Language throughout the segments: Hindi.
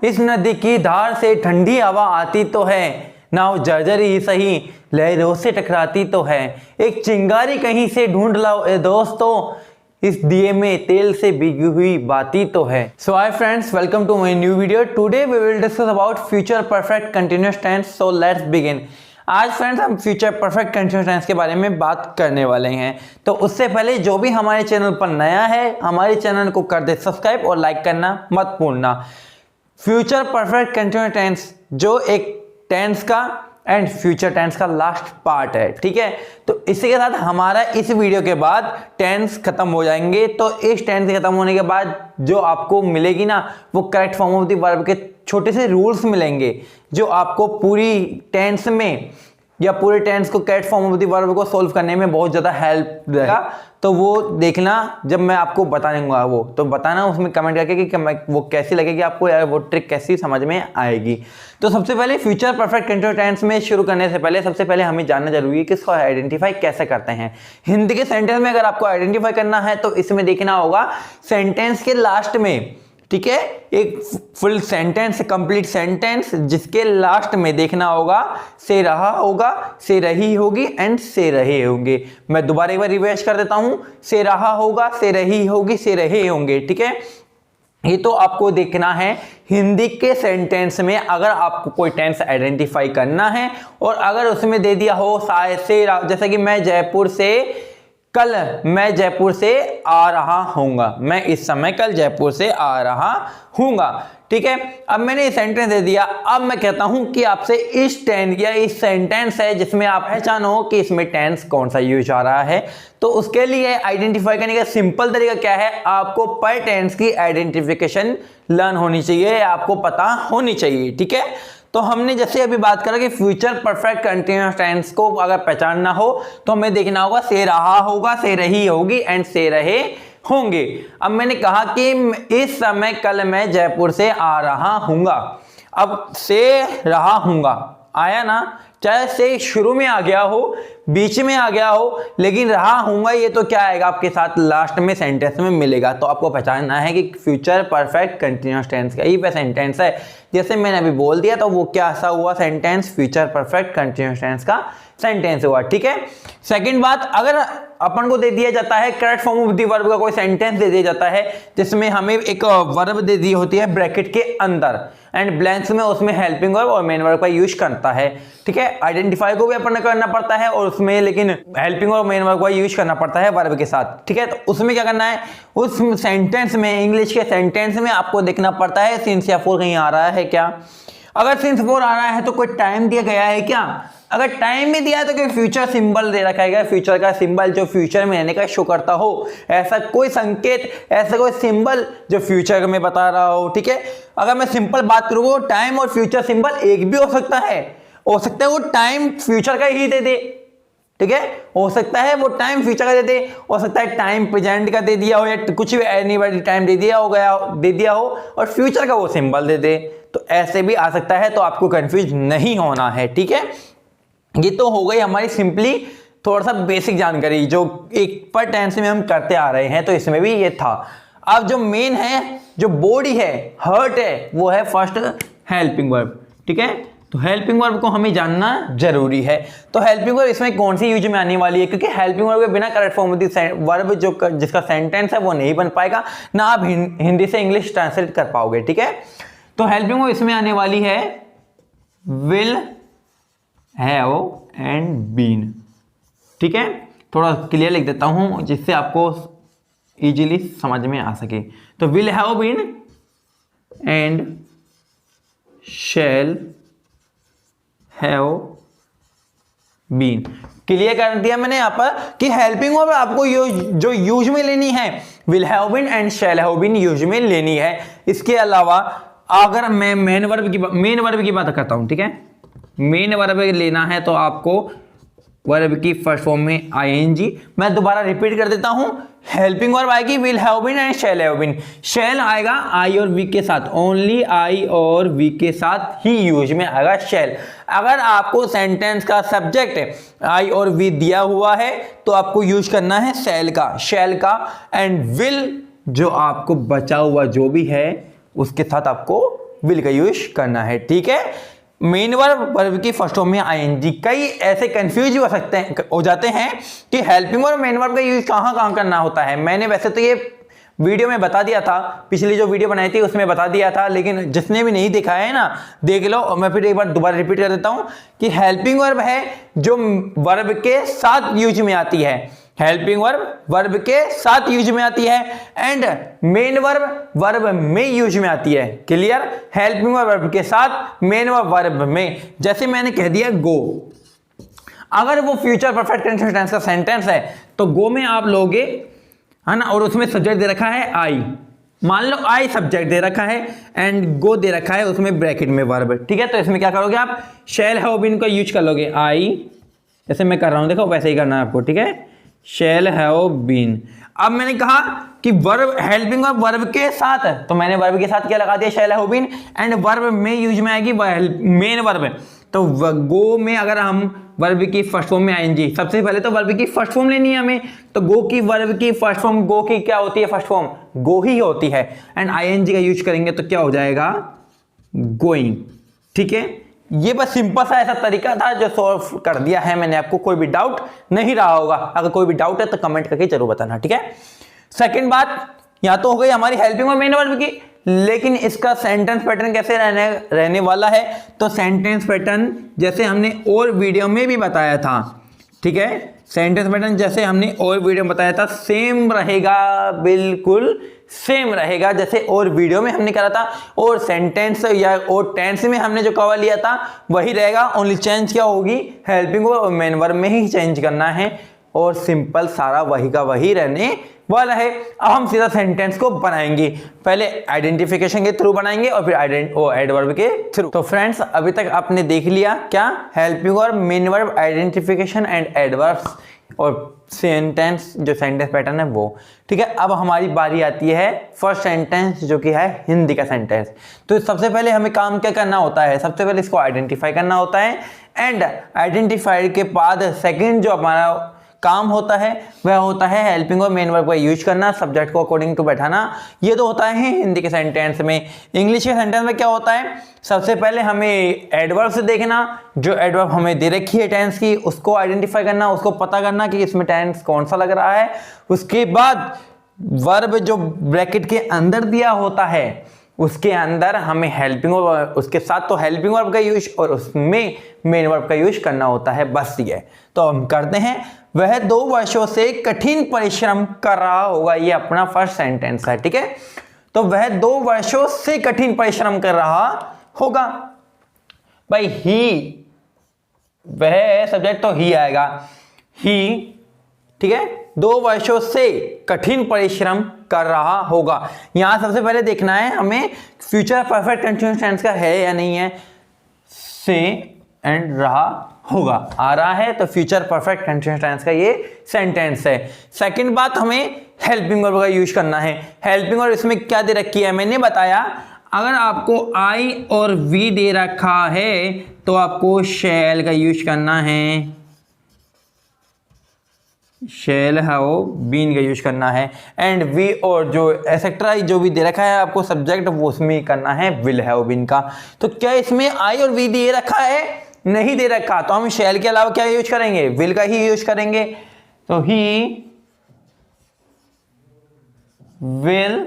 इस नदी की धार से ठंडी हवा आती तो है, नाव जर्जरी ही सही लहरों से टकराती तो है। एक चिंगारी कहीं से ढूंढ लाओ ए दोस्तों, इस दिए में तेल से भीगी हुई बाती तो है। So hi friends, welcome to my new video. Today we will discuss about future perfect continuous tense. So let's begin. आज फ्रेंड्स हम फ्यूचर परफेक्ट कंटिन्यूअस टेंस के बारे में बात करने वाले हैं। तो उससे पहले जो भी हमारे चैनल पर नया है, हमारे चैनल को कर दे सब्सक्राइब और लाइक करना मत भूलना। फ्यूचर परफेक्ट कंटिन्यूअस टेंस जो एक टेंस का एंड फ्यूचर टेंस का लास्ट पार्ट है, ठीक है। तो इसी के साथ हमारा इस वीडियो के बाद टेंस खत्म हो जाएंगे। तो इस टेंस खत्म होने के बाद जो आपको मिलेगी ना, वो correct form of the verb के छोटे से रूल्स मिलेंगे जो आपको पूरी टेंस में या पूरे टेंस को correct form of the verb को सोल्व करने में बहुत ज़्यादा हेल्प देगा। तो वो देखना जब मैं आपको बताऊंगा, वो तो बताना उसमें कमेंट करके कि वो कैसी लगेगी आपको, या वो ट्रिक कैसी समझ में आएगी। तो सबसे पहले फ्यूचर परफेक्ट कंटिन्यूअस टेंस में शुरू करने से पहले सबसे पहले हमें जानना जरूरी है कि इसको आइडेंटिफाई कैसे करते हैं। हिंदी के सेंटेंस में अगर आपको आइडेंटिफाई करना है तो इसमें देखना होगा सेंटेंस के लास्ट में, ठीक है, एक फुल सेंटेंस, कंप्लीट सेंटेंस, जिसके लास्ट में देखना होगा से रहा होगा, से रही होगी एंड से रहे होंगे। मैं दोबारा एक बार रिवाइज कर देता हूं, से रहा होगा, से रही होगी, से रहे होंगे, ठीक है। ये तो आपको देखना है हिंदी के सेंटेंस में। अगर आपको कोई टेंस आइडेंटिफाई करना है और अगर उसमें दे दिया हो से, जैसे कि मैं जयपुर से आ रहा हूंगा, मैं इस समय कल जयपुर से आ रहा हूंगा, ठीक है। अब मैंने ये सेंटेंस दे दिया। अब मैं कहता हूं कि आपसे इस टेंस या इस सेंटेंस है जिसमें आप पहचानो कि इसमें टेंस कौन सा यूज आ रहा है। तो उसके लिए आइडेंटिफाई करने का सिंपल तरीका क्या है, आपको पर टेंस की आइडेंटिफिकेशन लर्न होनी चाहिए, आपको पता होनी चाहिए, ठीक है। तो हमने जैसे अभी बात करा कि फ्यूचर परफेक्ट कंटिन्यूअस टेंस को अगर पहचानना हो तो हमें देखना होगा से रहा होगा, से रही होगी एंड से रहे होंगे। अब मैंने कहा कि इस समय कल मैं जयपुर से आ रहा हूंगा। अब से रहा हूंगा आया ना, चाहे से शुरू में आ गया हो, बीच में आ गया हो, लेकिन रहा हूंगा ये तो क्या आएगा आपके साथ लास्ट में सेंटेंस में मिलेगा। तो आपको पहचानना है कि फ्यूचर परफेक्ट कंटिन्यूअस टेंस का ही वह सेंटेंस है। जैसे मैंने अभी बोल दिया तो वो क्या सा हुआ sentence, future perfect continuous tense का सेंटेंस हुआ, ठीक है। सेकंड बात, अगर अपन को दे दिया जाता है correct form of the verb का कोई सेंटेंस दे दिया जाता है जिसमें हमें एक वर्ब दे दी होती है ब्रैकेट के अंदर एंड ब्लैंक्स में, उसमें हेल्पिंग वर्ब और मेन वर्ब का यूज करता है, ठीक है। आइडेंटिफाई को भी अपन को करना पड़ता है और उसमें लेकिन हेल्पिंग और मेन वर्ब का यूज करना पड़ता है वर्ब के साथ, ठीक है। तो उसमें क्या करना है, उस सेंटेंस में, इंग्लिश के सेंटेंस में आपको देखना पड़ता है सिंस या फॉर कहीं आ रहा है क्या। अगर सिंस फॉर आ रहा है तो कोई टाइम दिया गया है क्या। अगर टाइम में दिया है तो कोई फ्यूचर सिंबल दे रखा है, फ्यूचर का सिंबल जो फ्यूचर में रहने का शो करता हो, ऐसा कोई संकेत, ऐसा कोई सिंबल जो फ्यूचर में बता रहा हो, ठीक है। अगर मैं सिंपल बात करूँ, टाइम और फ्यूचर सिंबल एक भी हो सकता है वो टाइम फ्यूचर का ही दे दे, ठीक है। हो सकता है वो टाइम फ्यूचर का दे दे, हो सकता है टाइम प्रेजेंट का दे दिया हो या कुछ भी एनीबॉडी टाइम दे दिया हो और फ्यूचर का वो सिंबल दे दे। तो ऐसे भी आ सकता है, तो आपको कंफ्यूज नहीं होना है, ठीक है। ये तो हो गई हमारी सिंपली थोड़ा सा बेसिक जानकारी जो एक पर टेंस में हम करते आ रहे हैं, तो इसमें भी ये था। अब जो मेन है, जो बॉडी है, हर्ट है, वो है फर्स्ट हेल्पिंग वर्ब, ठीक है। तो हेल्पिंग वर्ब को हमें जानना जरूरी है। तो हेल्पिंग वर्ब इसमें कौन सी यूज में आने वाली है, क्योंकि हेल्पिंग वर्ब के बिना करेक्ट फॉर्म वर्ब जो जिसका सेंटेंस है वो नहीं बन पाएगा, ना आप हिंदी से इंग्लिश ट्रांसलेट कर पाओगे, ठीक है। तो हेल्पिंग वर्ब इसमें आने वाली है विल, हैव एंड बीन, ठीक है। थोड़ा क्लियर लिख देता हूं जिससे आपको इजीली समझ में आ सके। तो will have been and shall have been. Clear कर दिया मैंने यहाँ पर कि हेल्पिंग वर्ब आपको जो यूज में लेनी है will have been and shall have been use में लेनी है। इसके अलावा अगर मैं मेन वर्ब की बात करता हूं, ठीक है, मेन वर्ब लेना है तो आपको वर्ब की फर्स्ट फॉर्म में आईएनजी। मैं दोबारा रिपीट कर देता हूं, हेल्पिंग वर्ब आएगी will have been and shall have been. Shall आएगा आई और वी के साथ, ओनली आई और वी के साथ ही यूज में आएगा शैल। अगर आपको सेंटेंस का सब्जेक्ट आई और वी दिया हुआ है तो आपको यूज करना है शैल का एंड विल जो आपको बचा हुआ जो भी है उसके साथ आपको विल का यूज करना है। ठीक है, मेन वर्ब की फर्स्ट फॉर्म में आईएनजी। कई ऐसे कंफ्यूज हो जाते हैं कि हेल्पिंग वर्ब मेन वर्ब का यूज कहाँ कहाँ करना होता है। मैंने वैसे तो ये वीडियो में बता दिया था, पिछली जो वीडियो बनाई थी उसमें बता दिया था, लेकिन जिसने भी नहीं देखा है ना देख लो। और मैं फिर एक बार दोबारा रिपीट कर देता हूं कि हेल्पिंग वर्ब है जो वर्ब के साथ यूज में आती है। हेल्पिंग वर्ब वर्ब के साथ यूज में आती है एंड मेन वर्ब वर्ब में यूज में आती है। क्लियर? हेल्पिंग वर्ब वर्ब के साथ, मेन वर्ब वर्ब में। जैसे मैंने कह दिया गो, अगर वो फ्यूचर परफेक्ट कंटीन्यूअस टेंस का सेंटेंस है तो गो में आप लोगे, है ना, और उसमें सब्जेक्ट दे रखा है आई, मान लो आई सब्जेक्ट दे रखा है एंड गो दे रखा है उसमें ब्रैकेट में वर्ब। ठीक है, तो इसमें क्या करोगे आप, शैल हैव बीन का यूज कर लोगे। आई जैसे मैं कर रहा हूं, देखो वैसे ही करना है आपको। ठीक है, शैल हैव बीन। अब मैंने कहा कि वर्ब हेल्पिंग वर्ब वर्ब के साथ है, तो मैंने वर्ब के साथ क्या लगा दिया, shall have been, and verb में यूज में आएगी मेन वर्ब। तो गो में अगर हम वर्ब की फर्स्ट फॉर्म में आएंगे, सबसे पहले तो वर्ब की फर्स्ट फॉर्म लेनी है हमें, तो गो की वर्ब की फर्स्ट फॉर्म, गो की क्या होती है फर्स्ट फॉर्म, गो ही होती है, एंड आईएनजी का यूज करेंगे तो क्या हो जाएगा, गोइंग। ठीक है, ये बस सिंपल सा ऐसा तरीका था जो सॉल्व कर दिया है मैंने आपको। कोई भी डाउट नहीं रहा होगा, अगर कोई भी डाउट है तो कमेंट करके जरूर बताना। ठीक है, सेकंड बात या तो हो गई हमारी हेल्पिंग और मेन वर्ब की, लेकिन इसका सेंटेंस पैटर्न कैसे रहने वाला है, तो सेंटेंस पैटर्न जैसे हमने और वीडियो में भी बताया था। ठीक है, सेंटेंस पैटर्न जैसे हमने और वीडियो में बताया था सेम रहेगा, बिल्कुल सेम रहेगा जैसे और वीडियो में हमने करा था, और सेंटेंस या और टेंस में हमने जो कवर लिया था वही रहेगा। ओनली चेंज क्या होगी, हेल्पिंग और मेन वर्ब में ही चेंज करना है, और सिंपल सारा वही का वही रहने वाला है। अब हम सीधा सेंटेंस को बनाएंगे, पहले आइडेंटिफिकेशन के थ्रू बनाएंगे और फिर एडवर्ब के थ्रू। तो फ्रेंड्स अभी तक आपने देख लिया क्या, helping verb, main verb, identification and adverbs और सेंटेंस जो सेंटेंस पैटर्न है वो। ठीक है, अब हमारी बारी आती है फर्स्ट सेंटेंस जो कि है हिंदी का सेंटेंस। तो सबसे पहले हमें काम क्या करना होता है, सबसे पहले इसको आइडेंटिफाई करना होता है, एंड आइडेंटिफाई के बाद सेकंड जो हमारा काम होता है वह होता है हेल्पिंग और मेन वर्ब का यूज करना, सब्जेक्ट को अकॉर्डिंग टू बैठाना। ये तो होता है हिंदी के सेंटेंस में। इंग्लिश के सेंटेंस में क्या होता है, सबसे पहले हमें एडवर्ब से देखना, जो एडवर्ब हमें दे रखी है टेंस की उसको आइडेंटिफाई करना, उसको पता करना कि इसमें टेंस कौन सा लग रहा है। उसके बाद वर्ब जो ब्रैकेट के अंदर दिया होता है उसके अंदर हमें हेल्पिंग वर्ब, उसके साथ तो हेल्पिंग वर्ब का यूज और उसमें मेन वर्ब का यूज करना होता है, बस ये। तो हम करते हैं, वह 2 वर्षों से कठिन परिश्रम कर रहा होगा, ये अपना फर्स्ट सेंटेंस है। ठीक है, तो वह 2 वर्षों से कठिन परिश्रम कर रहा होगा, भाई ही, वह सब्जेक्ट तो ही आएगा, ही। ठीक है, 2 वर्षों से कठिन परिश्रम कर रहा होगा। यहां सबसे पहले देखना है हमें फ्यूचर परफेक्ट कंटीन्यूअस टेंस का है या नहीं है, से एंड रहा होगा, आ रहा है तो फ्यूचर परफेक्ट कंटीन्यूअस टेंस का ये सेंटेंस है। सेकंड बात, हमें हेल्पिंग वर्ब का यूज करना है। हेल्पिंग वर्ब इसमें क्या दे रखी है, मैंने बताया अगर आपको आई और वी दे रखा है तो आपको शैल का यूज करना है, शैल हैव बीन का यूज करना है, एंड वी और जो एसेट्रा जो भी दे रखा है आपको सब्जेक्ट वो उसमें करना है विल हैव बीन का। तो क्या इसमें आई और वी दे रखा है, नहीं दे रखा, तो हम शैल के अलावा क्या यूज करेंगे, विल का ही यूज करेंगे। तो ही विल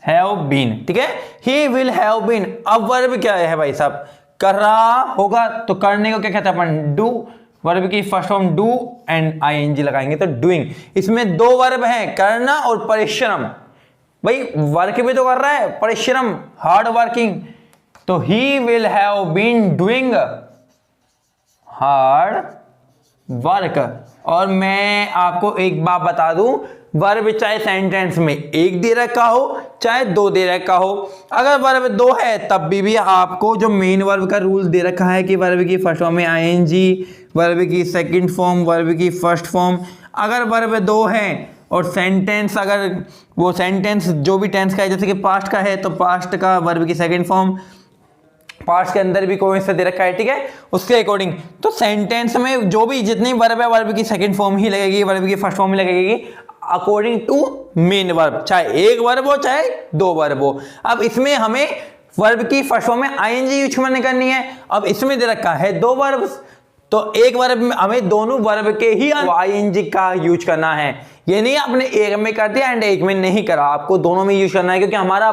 हैव बीन। ठीक है, ही विल हैव बीन। अब वर्ब क्या है भाई साहब, कर रहा होगा, तो करने को क्या कहते हैं अपन, डू। वर्ब की first form do and ING लगाएंगे तो डूइंग। इसमें 2 वर्ब हैं, करना और परिश्रम। भाई वर्क भी तो कर रहा है, परिश्रम, हार्ड वर्किंग। तो he will have been doing hard work. और मैं आपको एक बात बता दूं, वर्ब चाहे सेंटेंस में 1 दे रखा हो चाहे 2 दे रखा हो, अगर वर्ब 2 है तब भी आपको जो मेन वर्ब का रूल दे रखा है कि वर्ब की फर्स्ट फॉर्म में आईएनजी, वर्ब की सेकंड फॉर्म, वर्ब की फर्स्ट फॉर्म। अगर वर्ब 2 है और सेंटेंस, अगर वो सेंटेंस जो भी टेंस का है, जैसे कि पास्ट का है तो पास्ट का वर्ब की सेकंड फॉर्म, पास्ट के अंदर भी कोई से दे रखा है। ठीक है, उसके अकॉर्डिंग तो सेंटेंस में जो भी जितनी वर्ब है वर्ब की सेकंड फॉर्म ही लगेगी, वर्ब की फर्स्ट फॉर्म ही लगेगी। अकॉर्डिंग टू मेन वर्ब, चाहे एक वर्ब हो चाहे दो वर्ब हो। अब इसमें हमें वर्ब की फर्स्ट फॉर्म में आईएनजी यूज करनी है। अब इसमें दे रखा है दो वर्ब, तो एक वर्ब में हमें दोनों वर्ब के ही आईएनजी का यूज करना है। ये नहीं आपने एक में कर दिया एंड एक में नहीं करा, आपको दोनों में यूज करना है, क्योंकि हमारा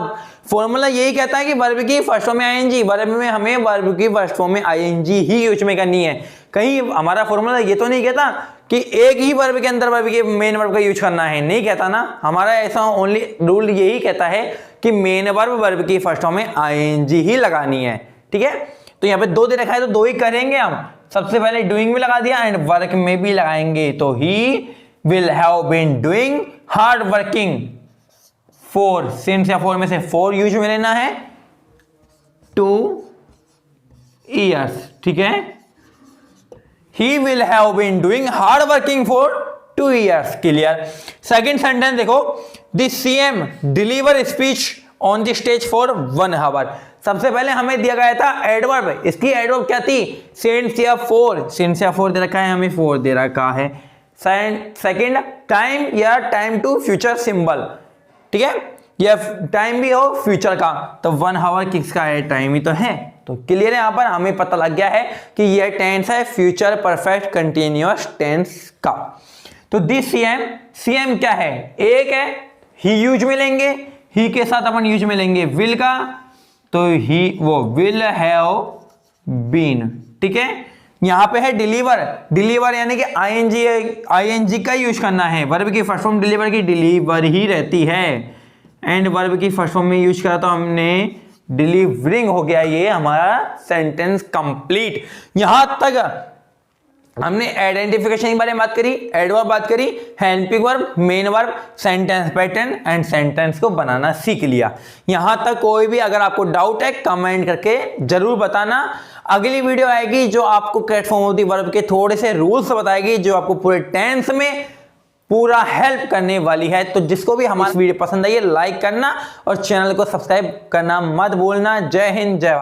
फॉर्मूला यही कहता है कि वर्ब की फर्स्ट फॉर्म में आईएनजी, वर्ब में हमें वर्ब की फर्स्ट फॉर्म में आईएनजी ही यूज में करनी है। कहीं हमारा फॉर्मूला ये तो नहीं कहता कि एक ही वर्ब के अंदर वर्ब के मेन वर्ब का यूज करना है, नहीं कहता ना। हमारा ऐसा ओनली रूल यही कहता है कि मेन वर्ब की फर्स्ट फॉर्म में आईएनजी ही लगानी है, ठीक है। तो यहाँ पे दो दे रखा है तो दो ही करेंगे हम। सबसे पहले डूइंग में लगा दिया एंड वर्क में भी लगाएंगे, तो he will have been doing hard working for, since या फॉर में से फॉर यूज में लेना है 2 years, ठीक है। He will have been doing hard working for 2 years, clear. Second sentence देखो, the CM deliver speech on the stage for 1 hour। सबसे पहले हमें दिया गया था एडवर्ब, इसकी एडवर्ब क्या थी, सिंस या फॉर, सिंस या फॉर दे रखा है, हमें फॉर दे रखा है। सेकंड टाइम या टाइम टू फ्यूचर सिंबल, ठीक है, या टाइम भी हो फ्यूचर का, तो 1 hour किसका है, टाइम ही तो है। तो क्लियर है, यहां पर हमें पता लग गया है कि यह टेंस है फ्यूचर परफेक्ट कंटिन्यूअस टेंस का। तो दिस सीएम क्या है, एक है, ही यूज में लेंगे, ही के साथ अपन यूज में लेंगे विल का, तो ही वो विल हैव बीन, ठीक है। यहां पे है डिलीवर, डिलीवर यानी कि आईएनजी का यूज करना है। वर्ब की फर्स्ट फॉर्म डिलीवर की डिलीवर ही रहती है, एंड वर्ब की फर्स्ट फॉर्म में यूज करा तो हमने डिलीवरिंग हो गया, ये हमारा सेंटेंस कंप्लीट। यहां तक हमने आइडेंटिफिकेशन के बारे में बात करी, एडवर्ब बात करी, helping verb, main verb, sentence pattern and sentence को बनाना सीख लिया। यहां तक कोई भी अगर आपको डाउट है कमेंट करके जरूर बताना। अगली वीडियो आएगी जो आपको कैट फॉर्म ऑफ द वर्ब के थोड़े से रूल्स बताएगी, जो आपको पूरे टेंस में पूरा हेल्प करने वाली है। तो जिसको भी हमारी वीडियो पसंद आई है लाइक करना और चैनल को सब्सक्राइब करना मत भूलना। जय हिंद, जय भारत।